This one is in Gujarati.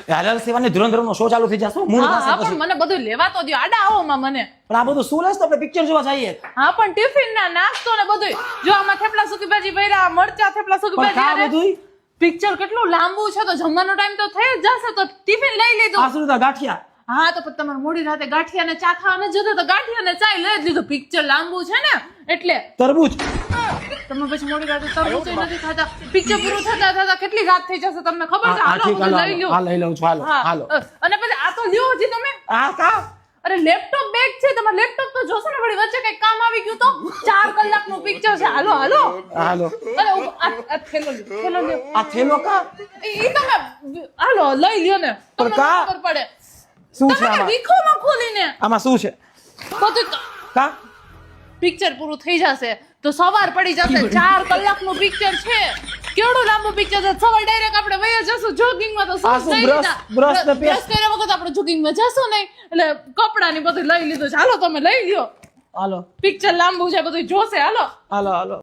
હાલ સિવાને ધુરંધરનો શો ચાલુ થઈ જશે મૂળ હા પાસે હા પણ મને બધું લેવા તો દ્યો આડા આવો માં મને પણ આ બધું શું લેસ તો આપણે પિક્ચર જોવા જઈએ હા પણ ટિફિન ના નાસ્તો ને બધું જો આમાં થેપલા સુકી ભાજી ભર્યા મરચા થેપલા સુકી પણ કા ભાજી બધું પિક્ચર કેટલું લાંબુ છે તો જમવાનો ટાઈમ તો થઈ જ જશે તો ટિફિન લઈ લીધું આ સુરતા ગાંઠિયા હા તો પછી તમારે મોડી રાતે ગાંઠિયા ને ચા ખાવાને જતો તો ગાંઠિયા ને ચા લઈ જ લીધું પિક્ચર લાંબુ છે ને એટલે તરબૂચ તમે પછી મોડી રાતે તરબૂચ નથી ખાતા પિક્ચર પૂરું થતા થતા કેટલી રાત થઈ જશે તમને ખબર છે આ હાલો ઠીક બધું હાલો લઈ લ્યો હા લઈ લઉં છું હાલો હા, હાલો અને પછી આ તો લ્યો હજી તમે આ કા અરે લેપટોપ બેગ છે તમારે લેપટોપ તો જોશો ને વળી વચ્ચે કઈ કામ આવી ગયું તો 4 કલાકનું પિક્ચર છે હાલો હાલો હાલો અરે આ થેલો લ્યો આ થેલો કા ઈ તમે હાલો લઈ લ્યો ને તમને કા? ખબર પડે શું છે તમે આમાં વીખોમાં ખોલીને આમાં શું છે બધું કા પિક્ચર પૂરું થઈ જશે તો સવાર પડી જશે 4 કલાકનું પિક્ચર છે કેવડું લાંબુ પિક્ચર છે સવાર ડાયરેક્ટ આપણે વયા જશું જોગિંગમાં તો આ શું બ્રશ ને બ્રશ કર્યા વખત આપણે જોગિંગમાં જશું નહીં એટલે કપડાં ને બધું લઈ લીધું છે હાલો તમે લઈ લ્યો હાલો પિક્ચર લાંબુ છે બધું જોશે હાલો હાલો હાલો